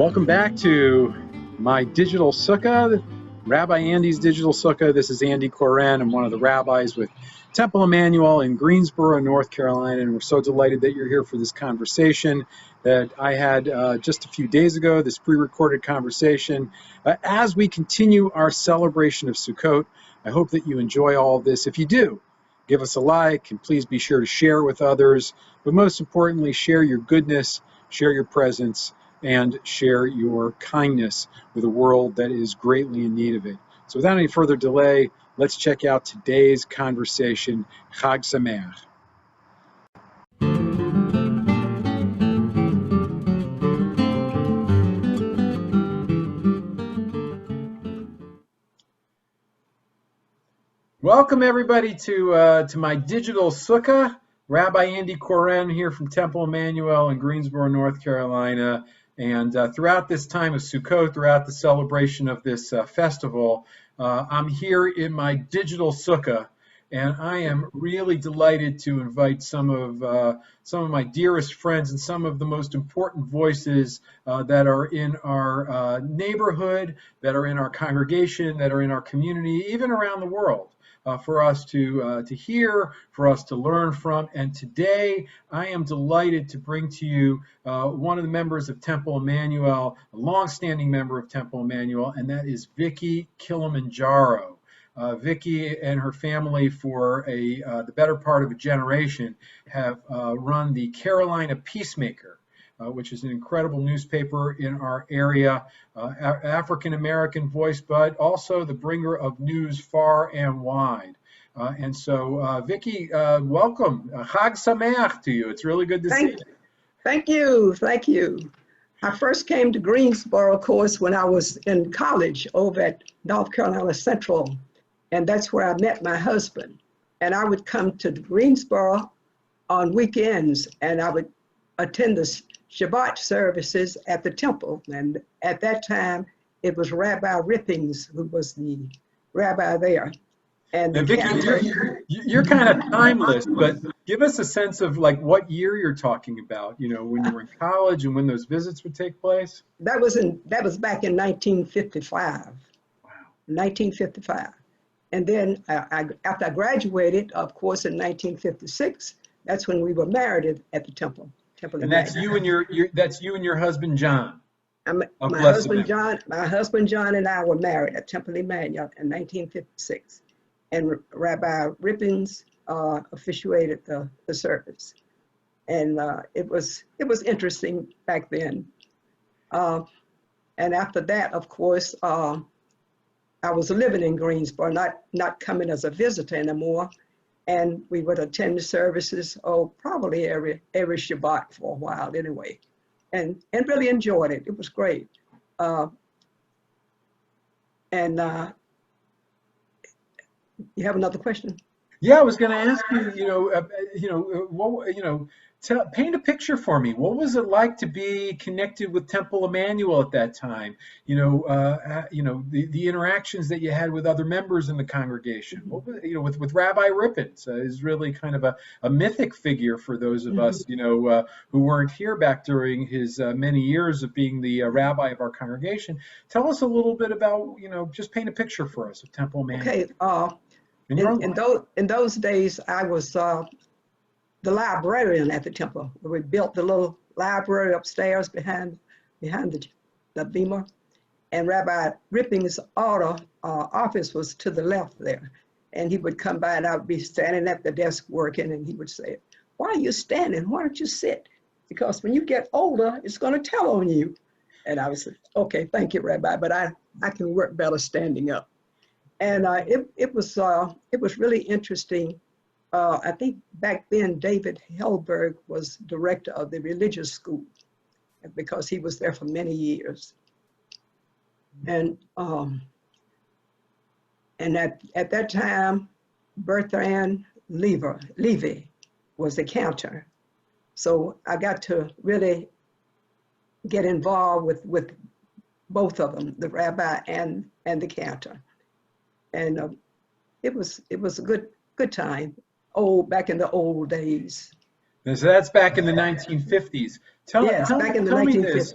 Welcome back to my Digital Sukkah, Rabbi Andy's Digital Sukkah. This is Andy Koren. I'm one of the rabbis with Temple Emmanuel in Greensboro, North Carolina, and we're so delighted that you're here for this conversation that I had just a few days ago, this pre-recorded conversation. As we continue our celebration of Sukkot, I hope that you enjoy all of this. If you do, give us a like, and please be sure to share with others, but most importantly, share your goodness, share your presence, and share your kindness with a world that is greatly in need of it. So without any further delay, let's check out today's conversation. Hag Sameach. Welcome everybody to my Digital Sukkah. Rabbi Andy Koren here from Temple Emmanuel in Greensboro, North Carolina. And throughout this time of Sukkot, throughout the celebration of this festival, I'm here in my Digital Sukkah, and I am really delighted to invite some of my dearest friends and some of the most important voices that are in our neighborhood, that are in our congregation, that are in our community, even around the world. For us to hear, for us to learn from. And today I am delighted to bring to you one of the members of Temple Emmanuel, a longstanding member of Temple Emmanuel, and that is Vicki Kilimanjaro. Vicki and her family for the better part of a generation have run the Carolina Peacemaker, which is an incredible newspaper in our area, African-American voice, but also the bringer of news far and wide. And so, Vicki, welcome. Hag Sameach to you. It's really good to see you. Thank you. Thank you. I first came to Greensboro, of course, when I was in college over at North Carolina Central, and that's where I met my husband. And I would come to Greensboro on weekends, and I would attend the Shabbat services at the temple. And at that time, it was Rabbi Rippings who was the rabbi there. And Vicki, you're kind of timeless, but give us a sense of like what year you're talking about, you know, when you were in college and when those visits would take place. That was back in 1955. Wow. 1955. And then after I graduated, of course, in 1956, that's when we were married at the temple. And that's you and your husband John. My husband John and I were married at Temple Emmanuel in 1956, and Rabbi Rippins officiated the service, and it was interesting back then. And after that, of course, I was living in Greensboro, not coming as a visitor anymore. And we would attend the services, probably every Shabbat for a while anyway, and really enjoyed it. It was great. You have another question? Yeah, I was going to ask you. Paint a picture for me. What was it like to be connected with Temple Emmanuel at that time? The interactions that you had with other members in the congregation. What was, with Rabbi Rippins is really kind of a mythic figure for those of us, who weren't here back during his many years of being the rabbi of our congregation. Tell us a little bit about, just paint a picture for us of Temple Emmanuel. Okay. In those days, I was the librarian at the temple. We built the little library upstairs behind the beamer, and Rabbi Ripping's office was to the left there. And he would come by, and I would be standing at the desk working, and he would say, "Why are you standing? Why don't you sit? Because when you get older, it's going to tell on you." And I was like, "Okay, thank you, Rabbi, but I can work better standing up." And it was really interesting. I think back then David Hellberg was director of the religious school because he was there for many years. And at that time, Bertrand Levy was the cantor. So I got to really get involved with both of them, the rabbi and the cantor. And it was a good time. Back in the old days. And so that's back in the 1950s. Tell me this.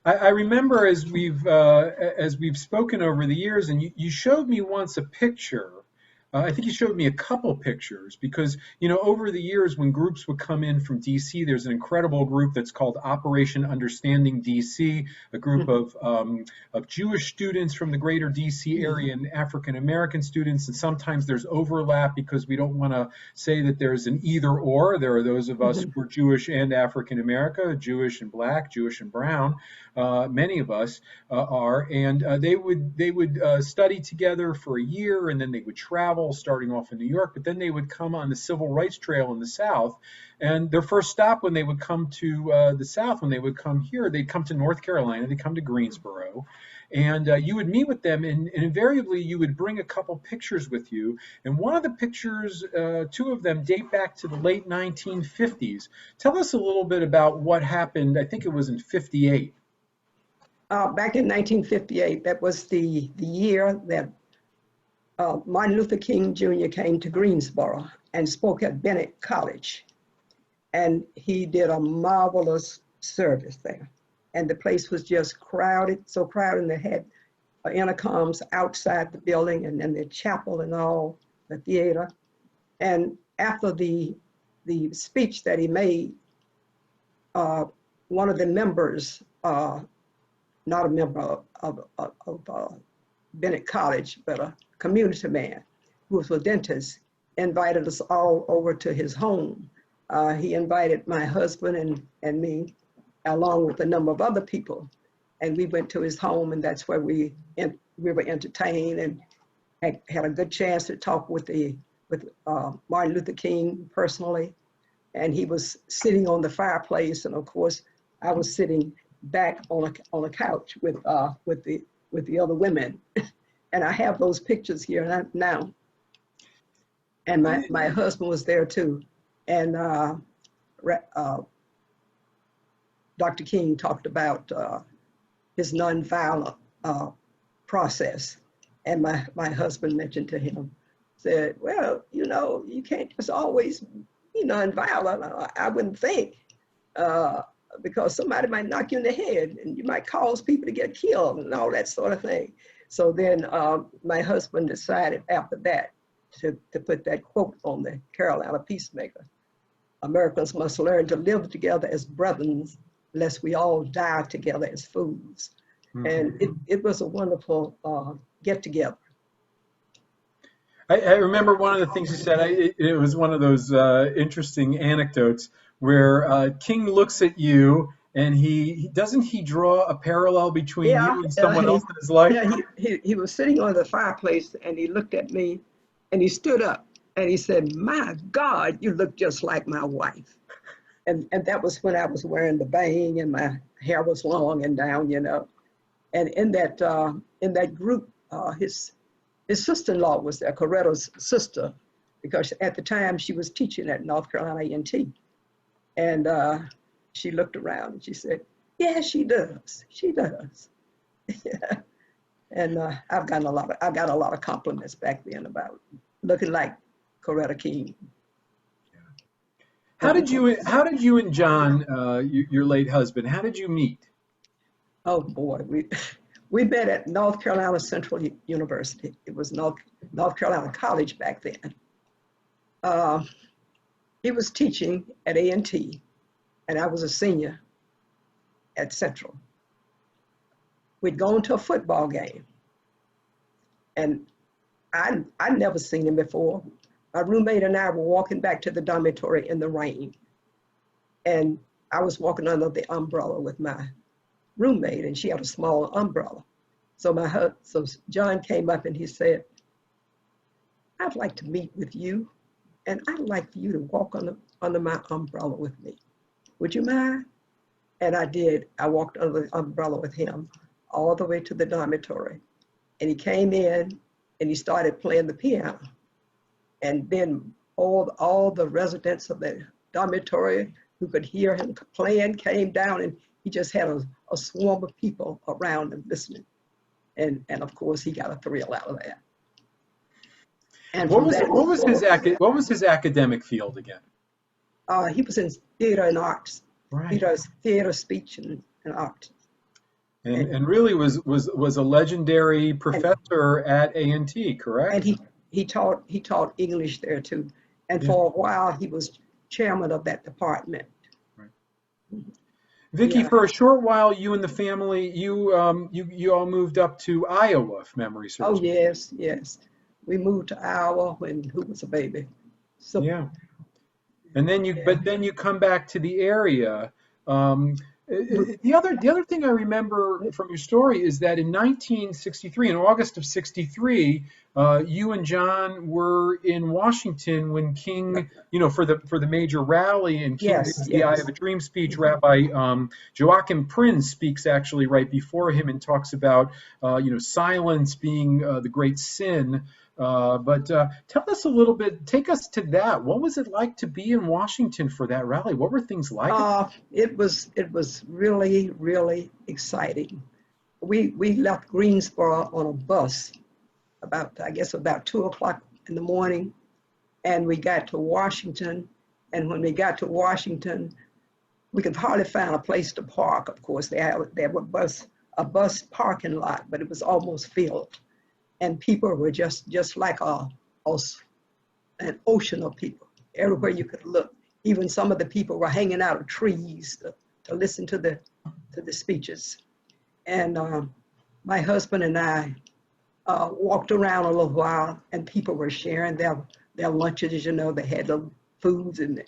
I remember as we've spoken over the years, and you showed me once a picture. I think you showed me a couple pictures because, over the years when groups would come in from DC, there's an incredible group that's called Operation Understanding DC, a group of Jewish students from the greater DC area and African American students. And sometimes there's overlap because we don't want to say that there's an either or. There are those of us who are Jewish and African American, Jewish and Black, Jewish and Brown. Many of us are, and they would study together for a year, and then they would travel, starting off in New York, but then they would come on the Civil Rights Trail in the South. And their first stop when they would come to the South, when they would come here, they'd come to North Carolina, they'd come to Greensboro, and you would meet with them, and invariably you would bring a couple pictures with you. And one of the pictures, two of them, date back to the late 1950s. Tell us a little bit about what happened. I think it was in 58. Back in 1958, that was the year that Martin Luther King Jr. came to Greensboro and spoke at Bennett College. And he did a marvelous service there. And the place was just crowded, so crowded, and they had intercoms outside the building, and then the chapel and all, the theater. And after the speech that he made, one of the members, not a member of Bennett College, but a community man who was a dentist, invited us all over to his home. He invited my husband and me, along with a number of other people. And we went to his home, and that's where we were entertained and had a good chance to talk with Martin Luther King personally. And he was sitting on the fireplace, and of course, I was sitting back on a couch with the other women. And I have those pictures here now. And my husband was there too. And Dr. King talked about his nonviolent process. And my husband mentioned to him, said, well, you can't just always be nonviolent. I wouldn't think, because somebody might knock you in the head and you might cause people to get killed and all that sort of thing. So then my husband decided after that to put that quote on the Carolina Peacemaker. Americans must learn to live together as brethren, lest we all die together as fools. And it was a wonderful get together. I remember one of the things you said, it was one of those interesting anecdotes where King looks at you and doesn't he draw a parallel between you and someone else in his life? Yeah, he was sitting on the fireplace and he looked at me and he stood up and he said, my God, you look just like my wife. And that was when I was wearing the bang and my hair was long and down, And in that group, his sister-in-law was there, Coretta's sister, because at the time she was teaching at North Carolina A&T. And she looked around and she said, yeah, she does. She does. Yeah. And I got a lot of compliments back then about looking like Coretta King. How did you and John, your late husband, how did you meet? Oh boy, we met at North Carolina Central University. It was North Carolina College back then. He was teaching at A&T, and I was a senior at Central. We'd gone to a football game, and I'd never seen him before. My roommate and I were walking back to the dormitory in the rain, and I was walking under the umbrella with my roommate, and she had a small umbrella. So John came up and he said, I'd like to meet with you, and I'd like for you to walk under my umbrella with me. Would you mind? And I did. I walked under the umbrella with him all the way to the dormitory. And he came in and he started playing the piano. And then all the residents of the dormitory who could hear him playing came down, and he just had a swarm of people around him listening. And of course, he got a thrill out of that. And what was his academic field again? He was in theater and arts. Right. Theater, speech, and art. and really was a legendary professor at A&T, correct? And he taught English there too. And Yeah. for a while he was chairman of that department. Right. Vicki, Yeah. for a short while, you and the family, you all moved up to Iowa, if memory serves. Oh yes, yes. We moved to Iowa when who was a baby. So Yeah. And then but then you come back to the area. The other thing I remember from your story is that in 1963, in August of '63, you and John were in Washington when King, for the major rally, and King Yes, gives the "I yes. Have a Dream" speech. Rabbi Joachim Prinz speaks actually right before him and talks about silence being the great sin. But tell us a little bit, take us to that. What was it like to be in Washington for that rally? What were things like? It was really, really exciting. We left Greensboro on a bus about 2 o'clock in the morning, and we got to Washington. And when we got to Washington, we could hardly find a place to park. Of course, there was a bus parking lot, but it was almost filled. And people were just like an ocean of people. Everywhere you could look, even some of the people were hanging out of trees to listen to the speeches. And my husband and I walked around a little while, and people were sharing their lunches. They had little foods in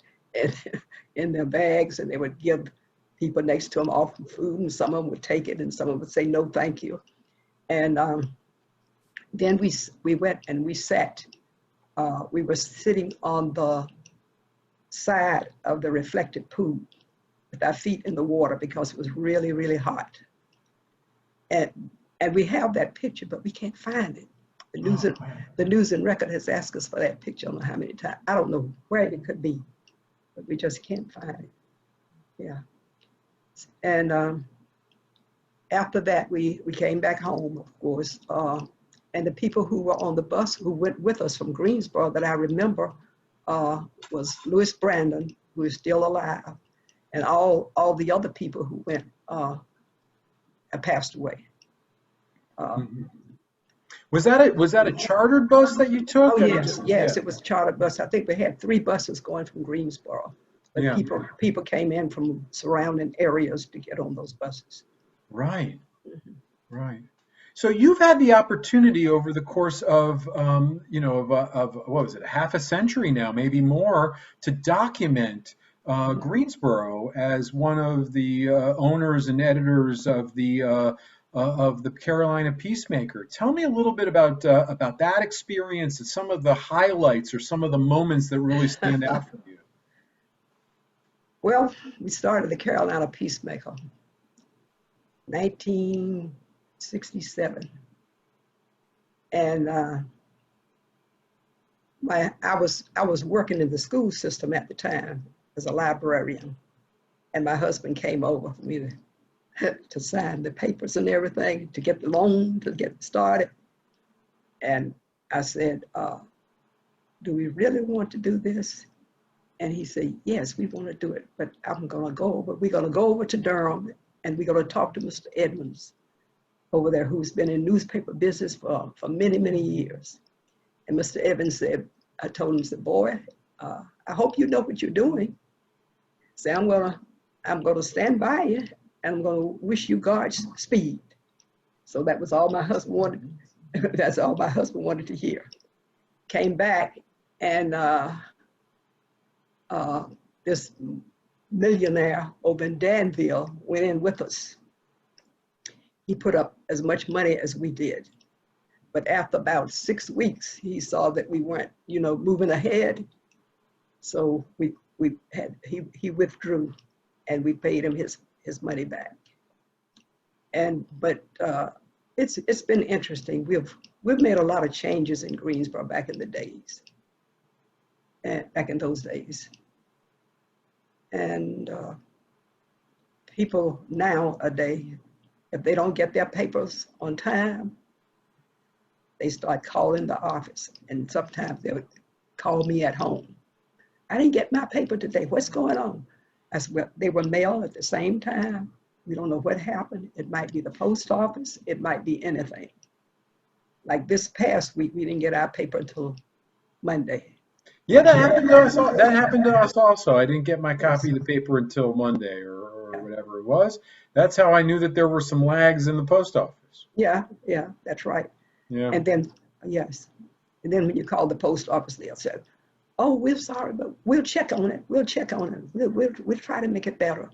their bags, and they would give people next to them often food, and some of them would take it, and some of them would say no, thank you. And then we went and we sat. We were sitting on the side of the reflected pool with our feet in the water because it was really, really hot. And we have that picture, but we can't find it. The News and Record has asked us for that picture. I don't know how many times. I don't know where it could be, but we just can't find it. Yeah. And after that, we came back home, of course. And the people who were on the bus who went with us from Greensboro that I remember was Louis Brandon, who is still alive, and all the other people who went have passed away. Was that a chartered bus that you took? Oh yes, it was a chartered bus. I think we had 3 buses going from Greensboro. But yeah. people came in from surrounding areas to get on those buses. Right, right. So you've had the opportunity over the course of, what was it, half a century now, maybe more, to document Greensboro as one of the owners and editors of the Carolina Peacemaker. Tell me a little bit about that experience and some of the highlights or some of the moments that really stand out for you. Well, we started the Carolina Peacemaker, 1967, and I was working in the school system at the time as a librarian, and my husband came over for me to sign the papers and everything, to get the loan, to get started. And I said, do we really want to do this? And he said, yes, we want to do it, but we're going to go over to Durham, and we're going to talk to Mr. Edmonds over there, who's been in newspaper business for many, many years. And Mr. Evans said, I told him, said, boy, I hope you know what you're doing. Say, I'm gonna stand by you, and I'm gonna wish you God's speed. So that was all my husband wanted. That's all my husband wanted to hear. Came back, and this millionaire over in Danville went in with us. He put up as much money as we did. But after about 6 weeks, he saw that we weren't, moving ahead. So he withdrew, and we paid him his money back. But it's been interesting. We've made a lot of changes in Greensboro back in those days. And people nowadays, if they don't get their papers on time, they start calling the office, and sometimes they would call me at home. I didn't get my paper today. What's going on? I said, well, they were mailed at the same time, We don't know what happened. It might be the post office. It might be anything. Like this past week, we didn't get our paper until Monday. Yeah, that happened to us. That happened to us also. I didn't get my copy of the paper until Monday or whatever it was. That's how I knew that there were some lags in the post office. Yeah, that's right. Yeah. And then, yes. And then when you call the post office, they'll say, oh, we're sorry, but we'll check on it. We'll check on it. We'll try to make it better.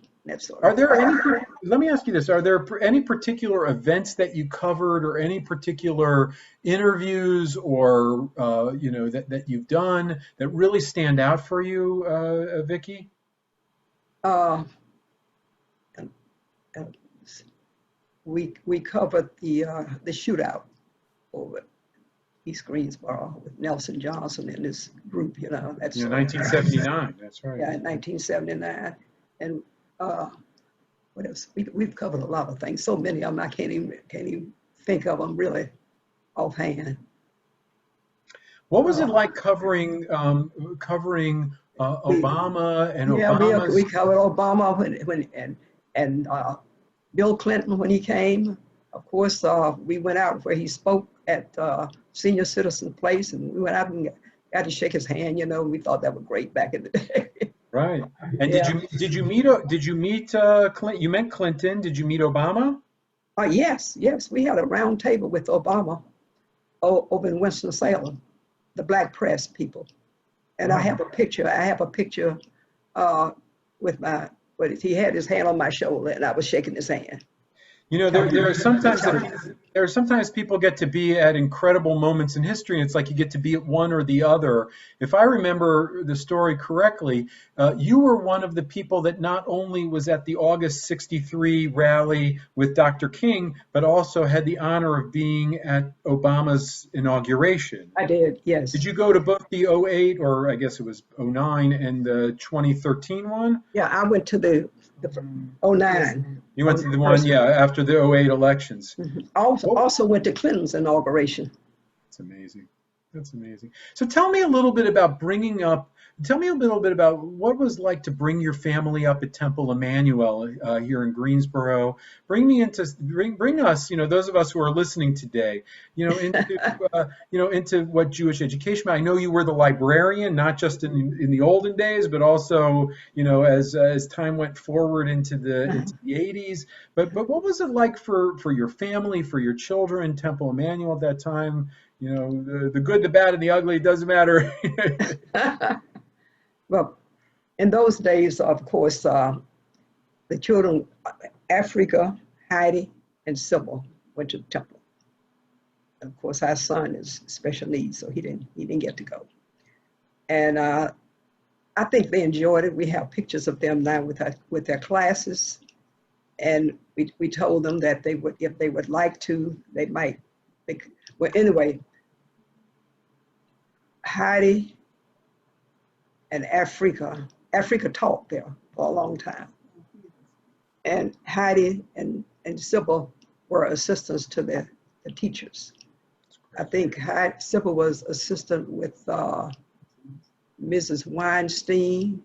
Are there any, let me ask you this, are there any particular events that you covered or any particular interviews or, that you've done that really stand out for you, Vicki? We covered the shootout over East Greensboro with Nelson Johnson and his group, That's 1979, that's right. Yeah, 1979. And what else? We've covered a lot of things. So many of them I can't even think of them really offhand. What was it like covering Obama and Obama's? Yeah, we covered Obama and Bill Clinton when he came. Of course, we went out where he spoke at Senior Citizen Place, and we went out and got to shake his hand. We thought that was great back in the day. Right. And Yeah. did you meet Clinton? You met Clinton. Did you meet Obama? Yes. We had a round table with Obama over in Winston-Salem, the Black press people. And I have a picture. With he had his hand on my shoulder, and I was shaking his hand. There are sometimes people get to be at incredible moments in history, and it's like you get to be at one or the other. If I remember the story correctly, you were one of the people that not only was at the August 63 rally with Dr. King, but also had the honor of being at Obama's inauguration. I did, yes. Did you go to both the 08, or I guess it was 09, and the 2013 one? Yeah, I went to the 09. You went to the one, after the 08 elections. Also went to Clinton's inauguration. That's amazing. That's amazing. So tell me a little bit about what it was like to bring your family up at Temple Emmanuel here in Greensboro. Bring us, those of us who are listening today, into what Jewish education. I know you were the librarian, not just in the olden days, but also, as time went forward into the 80s. But what was it like for your family, for your children, Temple Emmanuel at that time? The good, the bad, and the ugly, it doesn't matter. Well, in those days, of course, the children, Africa, Heidi, and Sybil went to the temple. And of course, our son is special needs, so he didn't get to go. And I think they enjoyed it. We have pictures of them now with their classes, and we told them that if they would like to, they might. Well, anyway, Heidi and Africa taught there for a long time. And Heidi and Sybil were assistants to the teachers. I think Sybil was assistant with Mrs. Weinstein,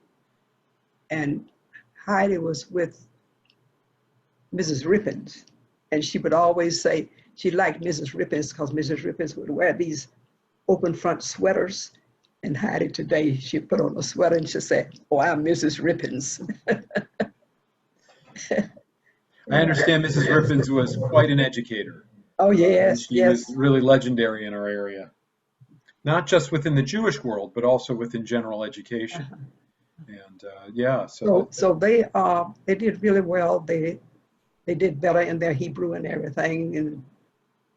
and Heidi was with Mrs. Rippins. And she would always say she liked Mrs. Rippins because Mrs. Rippins would wear these open front sweaters. And Heidi today, she put on a sweater and she said, "Oh, I'm Mrs. Rippins." I understand Mrs. Rippins was quite an educator. Oh, yes, she was really legendary in our area. Not just within the Jewish world, but also within general education. And so they did really well. They did better in their Hebrew and everything. And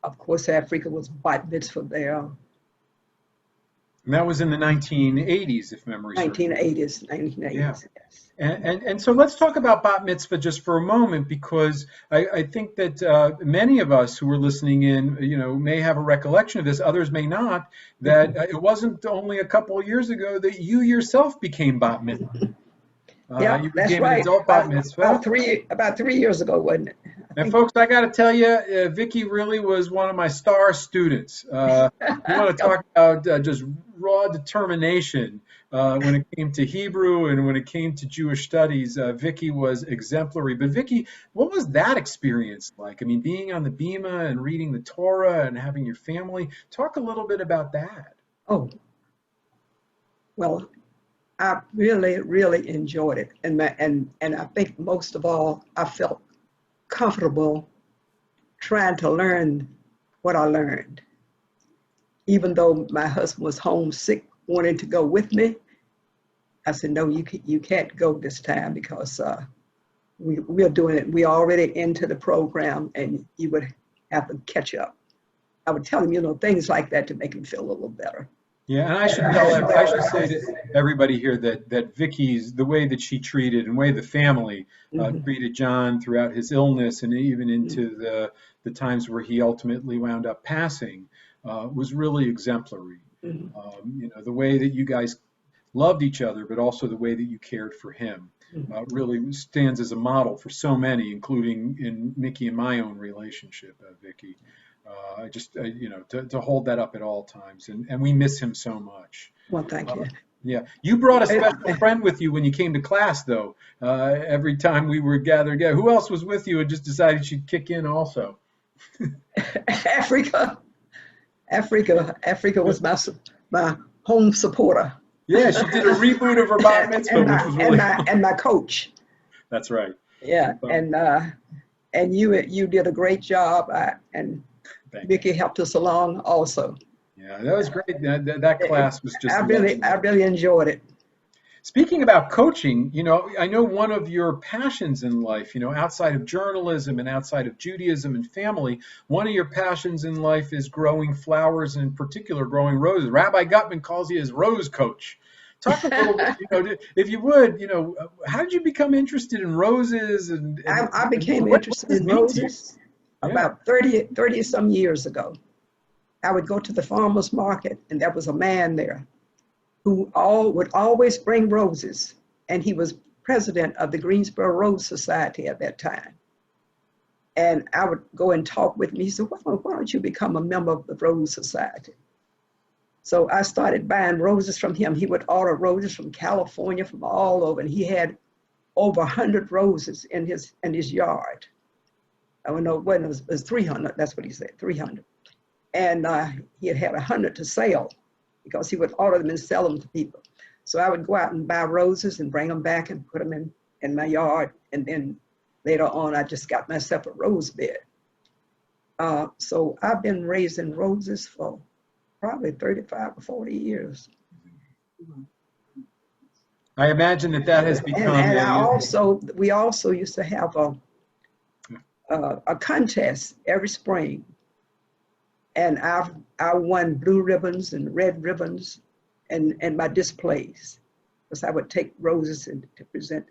of course, Africa was bat mitzvah there. And that was in the 1980s, if memory serves. 1980s, Yeah. yes. And so let's talk about bat mitzvah just for a moment, because I think that many of us who are listening in, may have a recollection of this, others may not, that it wasn't only a couple of years ago that you yourself became bat mitzvah. Yeah, you that's became right. an adult bat mitzvah. About 3 years ago, wasn't it? And folks, I got to tell you, Vicki really was one of my star students. You want to talk about just raw determination when it came to Hebrew and when it came to Jewish studies. Vicki was exemplary. But Vicki, what was that experience like? I mean, being on the Bima and reading the Torah and having your family. Talk a little bit about that. Oh, well, I really, really enjoyed it. And I think most of all, I felt comfortable trying to learn what I learned. Even though my husband was homesick, wanting to go with me, I said, no, you can't go this time because we're doing it. We're already into the program and you would have to catch up. I would tell him, things like that to make him feel a little better. Yeah, and I should say to everybody here that Vicki's, the way that she treated and the way the family treated John throughout his illness and even into the times where he ultimately wound up passing was really exemplary. The way that you guys loved each other, but also the way that you cared for him really stands as a model for so many, including in Mickey and my own relationship, Vicki. To hold that up at all times. And we miss him so much. Well, thank you. Yeah. You brought a special friend with you when you came to class, though. Every time we were gathered together. Who else was with you and just decided she'd kick in also? Africa was my home supporter. Yeah, she did a reboot of her bar mitzvah, which was really fun. And my coach. That's right. Yeah, and you did a great job, and Vicki helped us along also. Yeah, that was great. That class was just. I really enjoyed it. Speaking about coaching, I know one of your passions in life, outside of journalism and outside of Judaism and family, one of your passions in life is growing flowers, and in particular growing roses. Rabbi Gutman calls you his rose coach. Talk a little bit, if you would, how did you become interested in roses? I became interested in roses about 30 some years ago. I would go to the farmer's market, and there was a man there who would always bring roses, and he was president of the Greensboro Rose Society at that time. And I would go and talk with him. He said, why don't you become a member of the Rose Society? So I started buying roses from him. He would order roses from California, from all over, and he had over 100 roses in his yard. I don't know when it was 300. That's what he said, 300. And he had 100 to sell because he would order them and sell them to people. So I would go out and buy roses and bring them back and put them in my yard. And then later on, I just got myself a rose bed. So I've been raising roses for probably 35 or 40 years. I imagine that has become. And we also used to have a contest every spring, and I won blue ribbons and red ribbons, and my displays, because I would take roses and to present,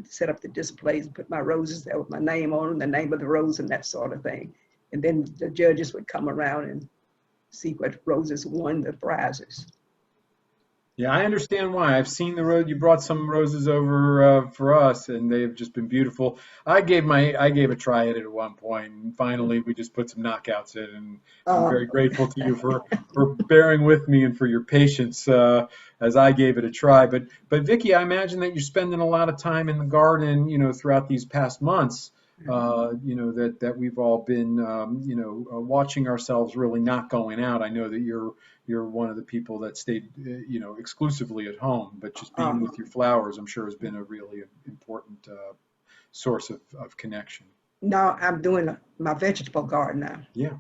set up the displays and put my roses there with my name on them, the name of the rose and that sort of thing, and then the judges would come around and see what roses won the prizes. Yeah, I understand why. I've seen the rose. You brought some roses over for us, and they've just been beautiful. I gave a try at it at one point, and finally we just put some knockouts in. And I'm very grateful to you for bearing with me and for your patience as I gave it a try. But Vicki, I imagine that you're spending a lot of time in the garden, throughout these past months. That we've all been, watching ourselves really not going out. I know that you're one of the people that stayed, exclusively at home, but just being with your flowers, I'm sure has been a really important source of connection. Now I'm doing my vegetable garden now. Yeah.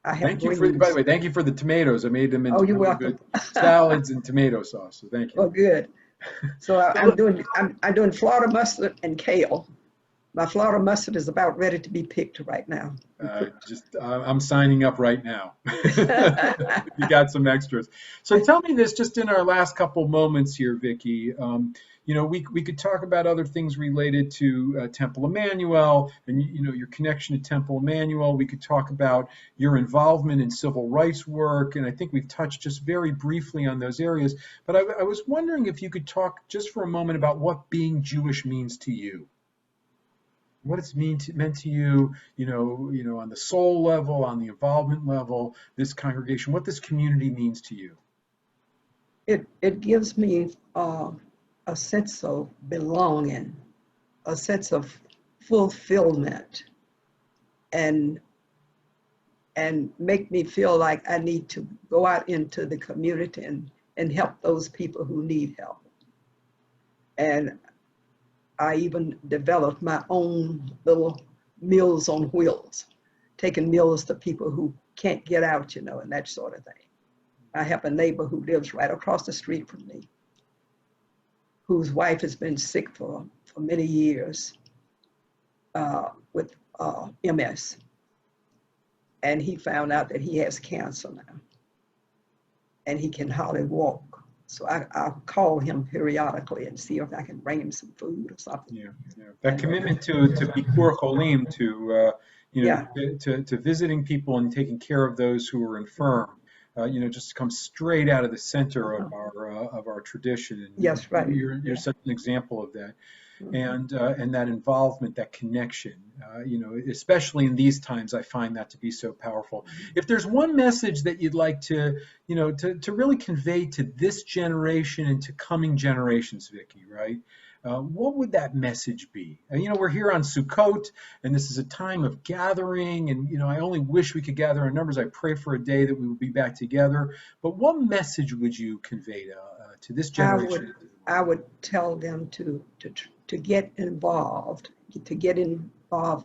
I have by the way, thank you for the tomatoes. I made them into really good salads and tomato sauce. So thank you. Oh, good. So I'm doing Florida mustard and kale. My Florida mustard is about ready to be picked right now. I'm signing up right now. You got some extras. So tell me this, just in our last couple moments here, Vicki. We could talk about other things related to Temple Emmanuel and your connection to Temple Emmanuel. We could talk about your involvement in civil rights work, and I think we've touched just very briefly on those areas. But I was wondering if you could talk just for a moment about what being Jewish means to you. what it's meant to you, on the soul level, on the involvement level, this congregation, what this community means to you. It gives me a sense of belonging, a sense of fulfillment, and make me feel like I need to go out into the community and help those people who need help. And I even developed my own little Meals on Wheels, taking meals to people who can't get out, and that sort of thing. I have a neighbor who lives right across the street from me, whose wife has been sick for many years with MS. And he found out that he has cancer now, and he can hardly walk. So I'll call him periodically and see if I can bring him some food or something. Yeah. That commitment to Bikur Cholim, to visiting people and taking care of those who are infirm, just comes straight out of the center of our tradition. And yes, right. You're such an example of that. And that involvement, that connection, especially in these times, I find that to be so powerful. If there's one message that you'd like to really convey to this generation and to coming generations, Vicki, right? What would that message be? We're here on Sukkot, and this is a time of gathering, and I only wish we could gather in numbers. I pray for a day that we will be back together. But what message would you convey to this generation? I would tell them to get involved,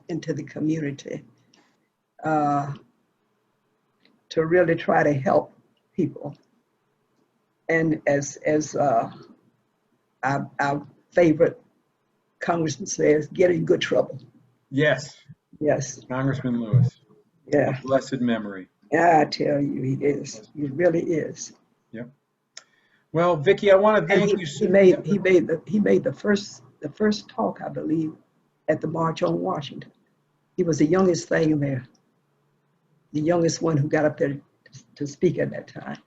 into the community, to really try to help people. And as our favorite congressman says, get in good trouble. Yes. Congressman Lewis. Yeah. Blessed memory. I tell you, he is. He really is. Yep. Well, Vicki, I want to thank you. He made the first talk, I believe, at the March on Washington. He was the youngest thing there, the youngest one who got up there to speak at that time.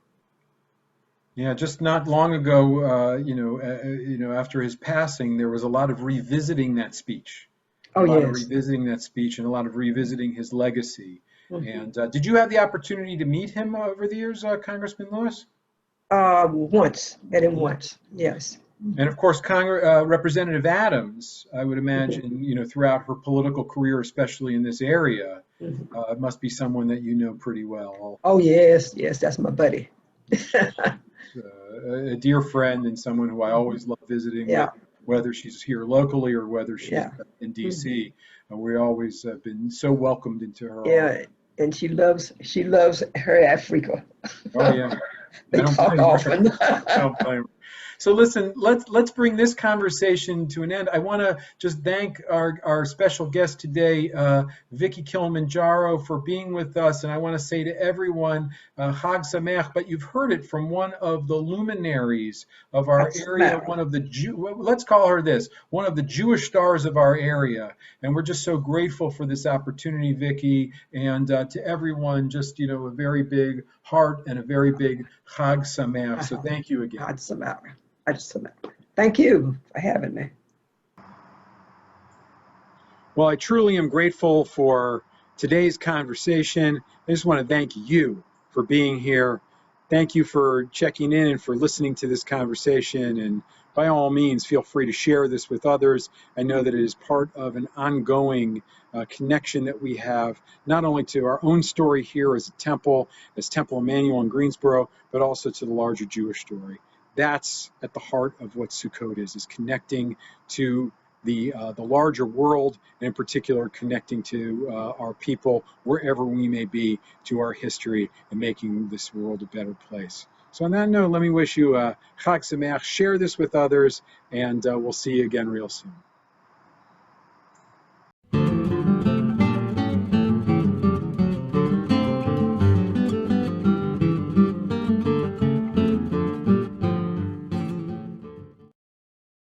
Yeah, just not long ago, after his passing, there was a lot of revisiting that speech. Oh, yes. A lot of revisiting that speech and a lot of revisiting his legacy. Mm-hmm. And did you have the opportunity to meet him over the years, Congressman Lewis? Once, met him once, yes. And of course, Representative Adams, I would imagine, throughout her political career, especially in this area, must be someone that you know pretty well. Oh, yes, that's my buddy. A dear friend and someone who I always love visiting, whether she's here locally or whether she's in D.C. We always have been so welcomed into her. Yeah, and she loves her Africa. Oh, yeah. They talk often. I don't blame her. So listen, let's bring this conversation to an end. I want to just thank our special guest today, Vicki Kilimanjaro, for being with us. And I want to say to everyone, Hag Sameach, but you've heard it from one of the luminaries of our area, let's call her this, one of the Jewish stars of our area. And we're just so grateful for this opportunity, Vicki, and to everyone, just, a very big heart and a very big Hag Sameach. So thank you again. Hag Sameach. Thank you for having me. Well, I truly am grateful for today's conversation. I just want to thank you for being here. Thank you for checking in and for listening to this conversation. And by all means, feel free to share this with others. I know that it is part of an ongoing connection that we have, not only to our own story here as a temple, as Temple Emmanuel in Greensboro, but also to the larger Jewish story. That's at the heart of what Sukkot is connecting to the larger world, and in particular connecting to our people wherever we may be, to our history, and making this world a better place. So on that note, let me wish you Hag Sameach. Share this with others, and we'll see you again real soon.